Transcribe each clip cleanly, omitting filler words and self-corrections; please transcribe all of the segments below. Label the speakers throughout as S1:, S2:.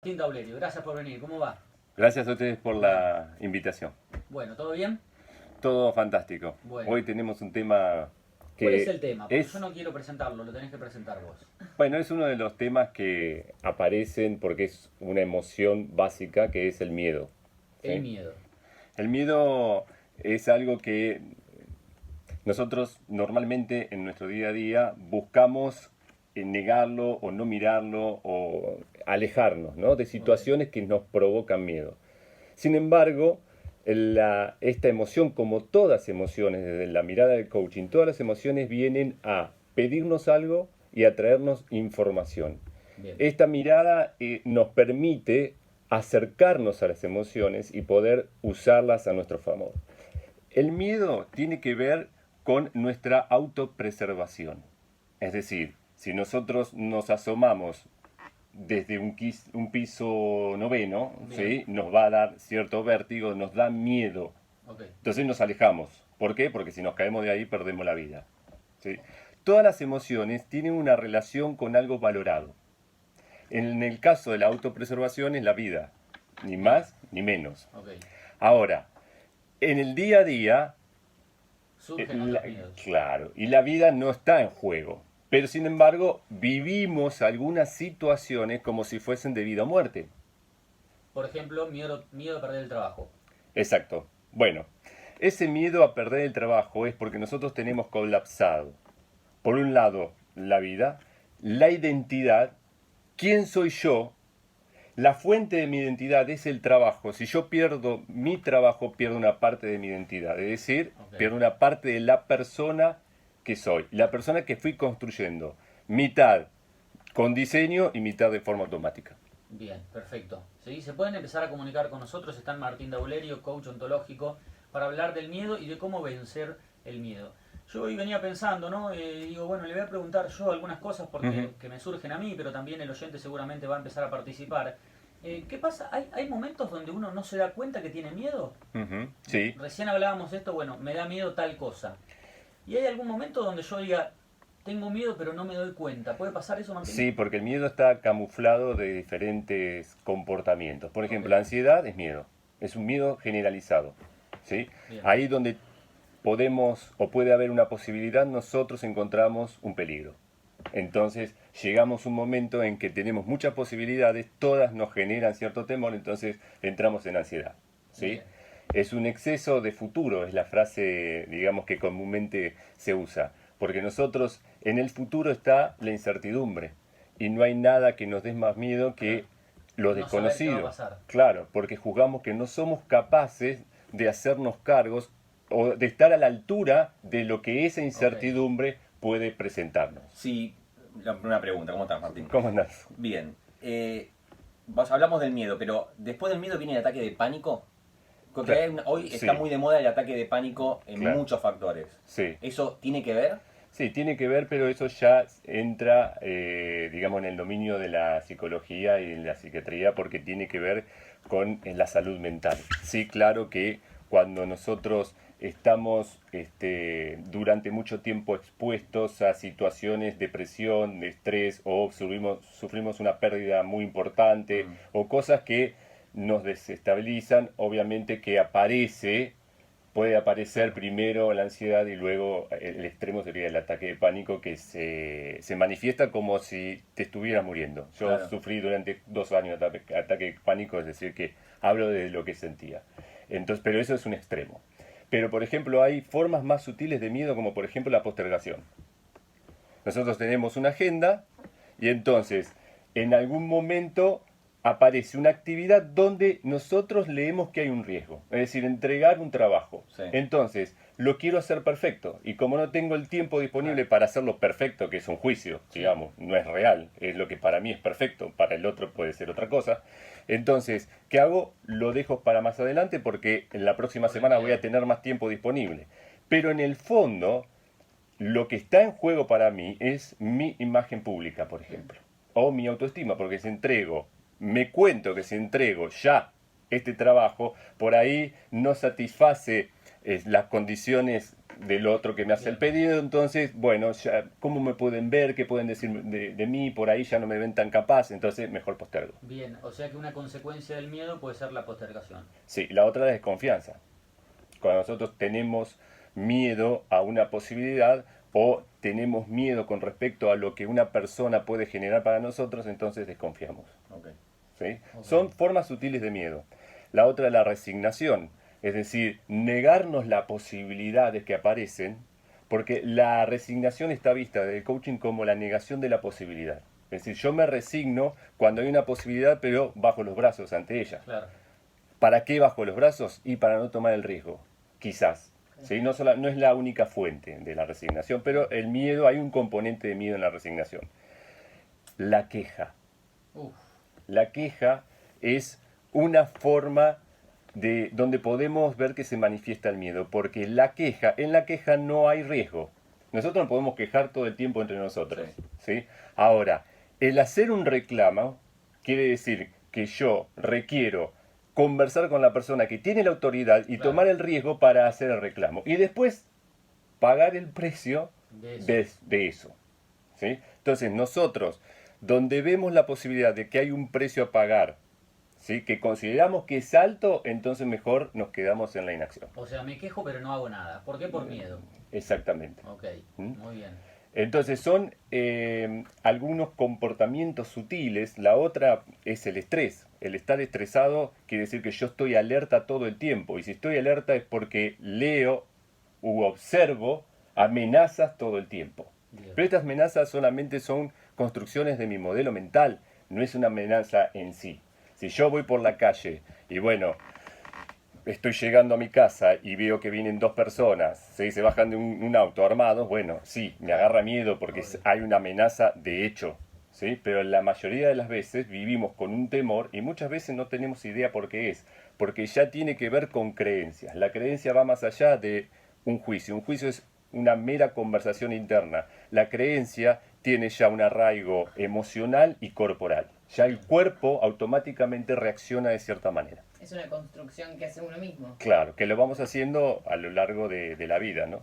S1: Martín Taulerio, gracias por venir, ¿cómo va?
S2: Gracias a ustedes por la invitación.
S1: Bueno, ¿todo bien?
S2: Todo fantástico.
S1: Bueno,
S2: Hoy tenemos un tema
S1: ¿cuál es
S2: que
S1: el tema? Porque yo no quiero presentarlo, lo tenés que presentar vos.
S2: bueno, es uno de los temas que aparecen porque es una emoción básica que es el miedo.
S1: El
S2: ¿Sí?
S1: miedo.
S2: El miedo es algo que nosotros normalmente en nuestro día a día buscamos negarlo o no mirarlo o alejarnos, ¿no? De
S1: Ok,
S2: situaciones que nos provocan miedo. Sin embargo, esta emoción, como todas emociones, desde la mirada del coaching, todas las emociones vienen a pedirnos algo y a traernos información.
S1: bien,
S2: Esta mirada nos permite acercarnos a las emociones y poder usarlas a nuestro favor. El miedo tiene que ver con nuestra autopreservación. Es decir, si nosotros nos asomamos desde un piso noveno,
S1: bien,
S2: ¿sí? Nos va a dar cierto vértigo, nos da miedo.
S1: ok,
S2: Entonces nos alejamos. ¿Por qué? Porque si nos caemos de ahí perdemos la vida. ¿Sí? Todas las emociones tienen una relación con algo valorado. En el caso de la autopreservación es la vida, ni
S1: bien,
S2: más ni menos.
S1: ok.
S2: Ahora, en el día a día,
S1: Surgen otros miedos.
S2: claro, y la vida no está en juego. Pero sin embargo, vivimos algunas situaciones como si fuesen de vida o muerte.
S1: Por ejemplo, miedo a perder el trabajo.
S2: Exacto. Bueno, ese miedo a perder el trabajo es porque nosotros tenemos colapsado, por un lado, la vida, la identidad, quién soy yo, la fuente de mi identidad es el trabajo. Si yo pierdo mi trabajo, pierdo una parte de mi identidad, es decir,
S1: Ok,
S2: pierdo una parte de la persona que soy, la persona que fui construyendo, mitad con diseño y mitad de forma automática.
S1: bien, perfecto. ¿Sí? Se pueden empezar a comunicar con nosotros, está Martín Daulerio, coach ontológico, para hablar del miedo y de cómo vencer el miedo. Yo hoy venía pensando, ¿no? Digo, bueno, le voy a preguntar yo algunas cosas porque
S2: Ujú,
S1: que me surgen a mí, pero también el oyente seguramente va a empezar a participar. ¿Qué pasa? ¿Hay momentos donde uno no se da cuenta que tiene miedo?
S2: ujú, sí.
S1: Recién hablábamos de esto, bueno, me da miedo tal cosa. ¿Y hay algún momento donde yo diga, tengo miedo pero no me doy cuenta? ¿Puede pasar eso, Martín?
S2: Sí, porque el miedo está camuflado de diferentes comportamientos. Por
S1: Ok,
S2: ejemplo, la ansiedad es miedo, es un miedo generalizado. ¿Sí?
S1: bien,
S2: Ahí donde podemos o puede haber una posibilidad, nosotros encontramos un peligro. Entonces llegamos a un momento en que tenemos muchas posibilidades, todas nos generan cierto temor, entonces entramos en ansiedad. ¿Sí?
S1: bien.
S2: Es un exceso de futuro, es la frase, digamos, que comúnmente se usa. Porque nosotros, en el futuro está la incertidumbre. Y no hay nada que nos dé más miedo que
S1: Claro.
S2: lo
S1: No saber qué va a
S2: desconocido.
S1: pasar.
S2: Claro, porque juzgamos que no somos capaces de hacernos cargos o de estar a la altura de lo que esa
S1: Ok.
S2: incertidumbre puede presentarnos.
S3: Sí, una pregunta, ¿cómo estás, Martín?
S2: ¿Cómo andás?
S3: Bien, hablamos del miedo, pero después del miedo viene el ataque de pánico. Porque hoy está
S2: Sí,
S3: muy de moda el ataque de pánico en
S2: claro.
S3: muchos factores.
S2: Sí.
S3: ¿Eso tiene que ver?
S2: Sí, tiene que ver, pero eso ya entra, digamos, en el dominio de la psicología y en la psiquiatría porque tiene que ver con la salud mental. Sí, claro que cuando nosotros estamos durante mucho tiempo expuestos a situaciones de presión, de estrés o sufrimos una pérdida muy importante
S3: Mm,
S2: o cosas que nos desestabilizan, obviamente que puede aparecer
S1: Claro.
S2: primero la ansiedad y luego el extremo sería el ataque de pánico que se manifiesta como si te estuvieras muriendo. Yo
S3: claro.
S2: sufrí durante 2 años ataque de pánico, es decir, que hablo de lo que sentía. Entonces, pero eso es un extremo. Pero, por ejemplo, hay formas más sutiles de miedo, como por ejemplo la postergación. Nosotros tenemos una agenda y entonces en algún momento aparece una actividad donde nosotros leemos que hay un riesgo, es decir, entregar un trabajo.
S3: Sí,
S2: Entonces, lo quiero hacer perfecto y como no tengo el tiempo disponible
S1: Claro.
S2: para hacerlo perfecto, que es un juicio,
S1: Sí.
S2: digamos, no es real, es lo que para mí es perfecto, para el otro puede ser otra cosa. Entonces, ¿qué hago? Lo dejo para más adelante porque en la próxima
S1: Por el
S2: semana voy a
S1: miedo.
S2: tener más tiempo disponible. Pero en el fondo, lo que está en juego para mí es mi imagen pública, por ejemplo, o mi autoestima, porque si entrego, me cuento que si entrego ya este trabajo, por ahí no satisface las condiciones del otro que me hace el pedido. Entonces, bueno, ya, ¿cómo me pueden ver? ¿Qué pueden decir de mí? Por ahí ya no me ven tan capaz, entonces mejor postergo.
S1: Bien, o sea que una consecuencia del miedo puede ser la postergación.
S2: Sí, la otra es la desconfianza. Cuando nosotros tenemos miedo a una posibilidad o tenemos miedo con respecto a lo que una persona puede generar para nosotros, entonces desconfiamos.
S3: Ok.
S2: ¿Sí?
S1: Ok.
S2: Son formas sutiles de miedo. La otra es la resignación, es decir, negarnos las posibilidades que aparecen, porque la resignación está vista del coaching como la negación de la posibilidad. Es decir, yo me resigno cuando hay una posibilidad, pero bajo los brazos ante ella.
S1: Claro.
S2: ¿Para qué bajo los brazos? Y para no tomar el riesgo, quizás. ¿Sí? No es la única fuente de la resignación, pero el miedo, hay un componente de miedo en la resignación. La queja.
S1: Uf,
S2: La queja es una forma de donde podemos ver que se manifiesta el miedo, porque en la queja no hay riesgo. Nosotros nos podemos quejar todo el tiempo entre nosotros. ¿Sí? Ahora, el hacer un reclamo quiere decir que yo requiero conversar con la persona que tiene la autoridad y
S1: Claro.
S2: tomar el riesgo para hacer el reclamo. Y después pagar el precio
S1: de eso.
S2: de eso. ¿Sí? Entonces nosotros, donde vemos la posibilidad de que hay un precio a pagar, ¿sí? Que consideramos que es alto, entonces mejor nos quedamos en la inacción.
S1: O sea, me quejo pero no hago nada. ¿Por qué? Por miedo.
S2: Exactamente.
S1: Ok,
S2: ¿Mm?
S1: muy bien.
S2: Entonces son algunos comportamientos sutiles. La otra es el estrés. El estar estresado quiere decir que yo estoy alerta todo el tiempo. Y si estoy alerta es porque leo u observo amenazas todo el tiempo.
S1: Bien.
S2: Pero estas amenazas solamente son construcciones de mi modelo mental. No es una amenaza en sí. Si yo voy por la calle y bueno, estoy llegando a mi casa y veo que vienen dos personas, ¿sí? Se bajan de un auto armados, bueno, sí, me agarra miedo porque hay una amenaza de hecho, ¿sí? Pero la mayoría de las veces vivimos con un temor y muchas veces no tenemos idea por qué es, porque ya tiene que ver con creencias. La creencia va más allá de un juicio. Un juicio es una mera conversación interna. La creencia tiene ya un arraigo emocional y corporal. Ya el cuerpo automáticamente reacciona de cierta manera.
S4: Es una construcción que hace uno mismo.
S2: Claro, que lo vamos haciendo a lo largo de la vida, ¿no?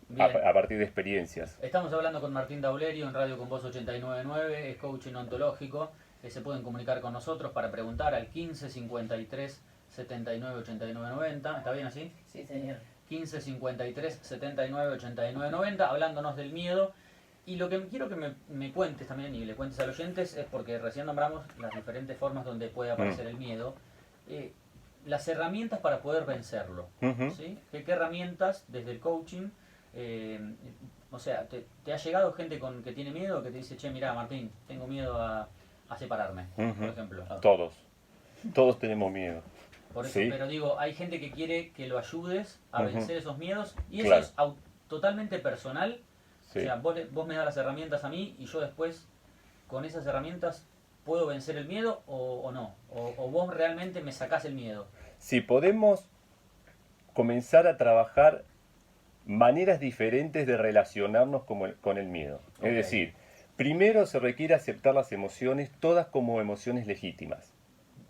S1: Bien.
S2: A partir de experiencias.
S1: Estamos hablando con Martín Daulerio en Radio Con Voz 899, es coaching ontológico. Se pueden comunicar con nosotros para preguntar al 15 53 79 89 90. ¿Está bien así?
S4: Sí, señor.
S1: 15 53 79 89 90, hablándonos del miedo. Y lo que quiero que me cuentes también y le cuentes a los oyentes es porque recién nombramos las diferentes formas donde puede aparecer el miedo. Las herramientas para poder vencerlo.
S2: Ujú.
S1: ¿Sí? ¿Qué herramientas desde el coaching? O sea, ¿te ha llegado gente que tiene miedo que te dice, che, mirá, Martín, tengo miedo a separarme, por
S2: Ujú.
S1: ejemplo?
S2: Todos tenemos miedo.
S1: Por eso,
S2: Sí.
S1: pero digo, hay gente que quiere que lo ayudes a
S2: Ujú.
S1: vencer esos miedos y
S2: Claro.
S1: eso es totalmente personal.
S2: Sí.
S1: O sea, vos me das las herramientas a mí y yo después con esas herramientas puedo vencer el miedo o no. O vos realmente me sacás el miedo.
S2: Si podemos comenzar a trabajar maneras diferentes de relacionarnos con el miedo.
S1: Ok.
S2: Es decir, primero se requiere aceptar las emociones todas como emociones legítimas.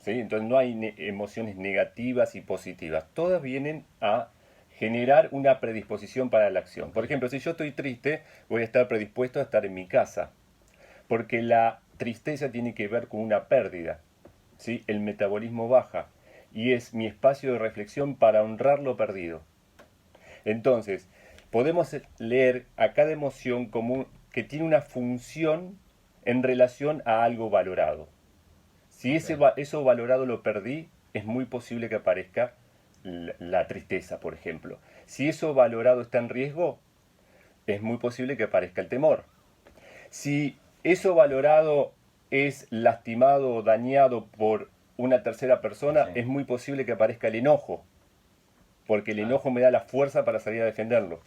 S2: ¿Sí? Entonces no hay emociones negativas y positivas. Todas vienen a generar una predisposición para la acción. Por ejemplo, si yo estoy triste, voy a estar predispuesto a estar en mi casa. Porque la tristeza tiene que ver con una pérdida. ¿Sí? El metabolismo baja y es mi espacio de reflexión para honrar lo perdido. Entonces, podemos leer a cada emoción como que tiene una función en relación a algo valorado. Si eso valorado lo perdí, es muy posible que aparezca la tristeza, por ejemplo. Si eso valorado está en riesgo, es muy posible que aparezca el temor. Si eso valorado es lastimado o dañado por una tercera persona,
S3: Sí.
S2: es muy posible que aparezca el enojo, porque el
S1: Claro.
S2: enojo me da la fuerza para salir a defenderlo.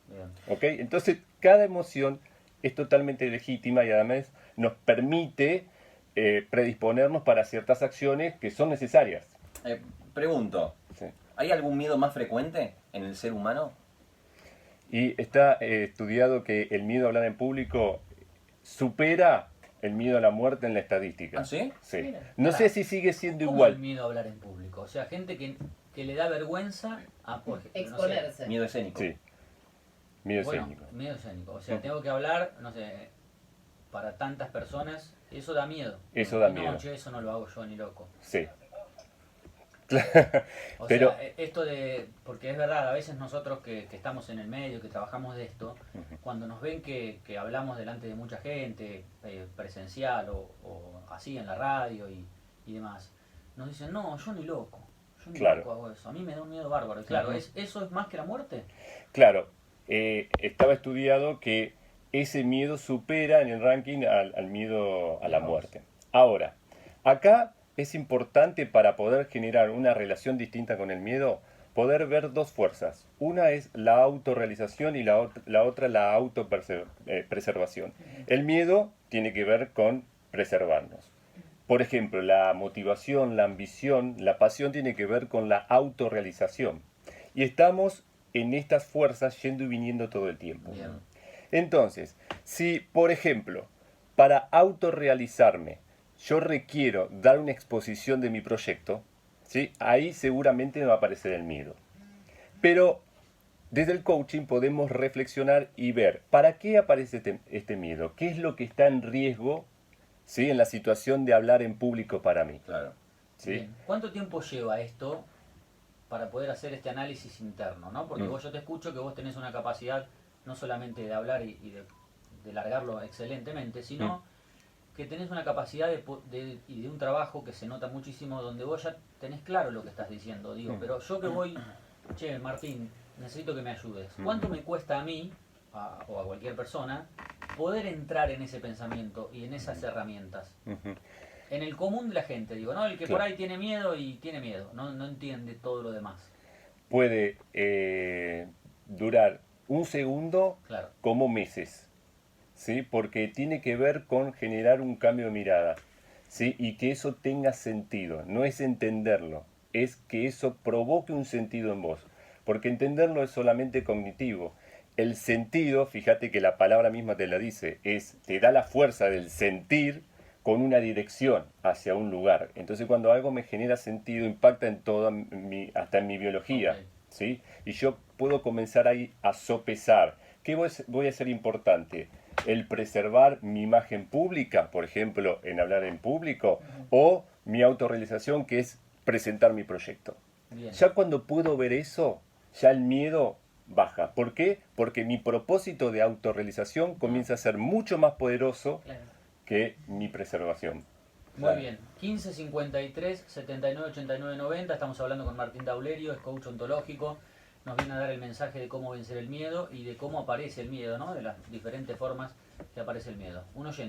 S1: Bien.
S2: ¿Ok? Entonces, cada emoción es totalmente legítima y además nos permite predisponernos para ciertas acciones que son necesarias.
S3: Pregunto,
S2: ¿Sí?
S3: ¿hay algún miedo más frecuente en el ser humano?
S2: Y está estudiado que el miedo a hablar en público supera el miedo a la muerte en la estadística.
S3: ¿Ah, sí?
S2: Sí.
S4: Mira.
S2: No
S1: Pará.
S2: sé si sigue siendo
S1: ¿Cómo el
S2: igual.
S1: miedo a hablar en público? O sea, gente que le da vergüenza a por ejemplo, no sé,
S4: Exponerse.
S3: Miedo escénico.
S2: Sí. Miedo
S1: Bueno,
S2: escénico.
S1: miedo escénico. O sea, tengo que hablar, no sé, para tantas personas, eso da miedo.
S2: Eso da
S1: No,
S2: miedo.
S1: che, eso no lo hago yo ni loco.
S2: Sí.
S1: O
S2: Pero-
S1: sea, esto de, porque es verdad, a veces nosotros que estamos en el medio, que trabajamos de esto, cuando nos ven que hablamos delante de mucha gente, presencial o así en la radio y demás, nos dicen, no, yo ni loco, yo ni
S2: Claro.
S1: loco hago eso, a mí me da un miedo bárbaro. Y claro,
S3: Ujú.
S1: ¿eso es más que la muerte?
S2: Claro, estaba estudiado que ese miedo supera en el ranking al miedo a la
S1: Mirá vos.
S2: muerte. Ahora, acá es importante para poder generar una relación distinta con el miedo, poder ver dos fuerzas. Una es la autorrealización y la otra la autopreservación. El miedo tiene que ver con preservarnos. Por ejemplo, la motivación, la ambición, la pasión tiene que ver con la autorrealización. Y estamos en estas fuerzas yendo y viniendo todo el tiempo.
S1: Bien.
S2: Entonces, si, por ejemplo, para autorrealizarme yo requiero dar una exposición de mi proyecto, ¿sí? Ahí seguramente me va a aparecer el miedo. Pero desde el coaching podemos reflexionar y ver, ¿para qué aparece este miedo? ¿Qué es lo que está en riesgo, ¿sí? En la situación de hablar en público para mí?
S3: Claro.
S2: ¿Sí?
S1: Bien. ¿Cuánto tiempo lleva esto para poder hacer este análisis interno, ¿no? Porque yo te escucho que vos tenés una capacidad no solamente de hablar y de largarlo excelentemente, sino que tenés una capacidad y de un trabajo que se nota muchísimo, donde vos ya tenés claro lo que estás diciendo. Digo, pero yo que voy, che, Martín, necesito que me ayudes. ¿Cuánto me cuesta a mí, o a cualquier persona, poder entrar en ese pensamiento y en esas herramientas?
S2: Ujú.
S1: En el común de la gente, digo, ¿no? El que
S2: Claro.
S1: por ahí tiene miedo y tiene miedo, no entiende todo lo demás.
S2: Puede durar un segundo
S1: Claro.
S2: como meses, ¿sí? Porque tiene que ver con generar un cambio de mirada, ¿sí? Y que eso tenga sentido, no es entenderlo, es que eso provoque un sentido en vos, porque entenderlo es solamente cognitivo. El sentido, fíjate que la palabra misma te la dice, te da la fuerza del sentir con una dirección hacia un lugar. Entonces cuando algo me genera sentido, impacta en hasta en mi biología,
S1: Ok.
S2: ¿sí? Y yo puedo comenzar ahí a sopesar. ¿Qué voy a hacer importante? El preservar mi imagen pública, por ejemplo, en hablar en público, o mi autorrealización, que es presentar mi proyecto.
S1: Bien.
S2: Ya cuando puedo ver eso, ya el miedo baja. ¿Por qué? Porque mi propósito de autorrealización comienza a ser mucho más poderoso
S4: Claro.
S2: que mi preservación.
S1: Muy
S3: Claro.
S1: bien. 15 53 79 89 90. Estamos hablando con Martín Daulerio, es coach ontológico. Nos viene a dar el mensaje de cómo vencer el miedo y de cómo aparece el miedo, ¿no? De las diferentes formas que aparece el miedo. Un oyente.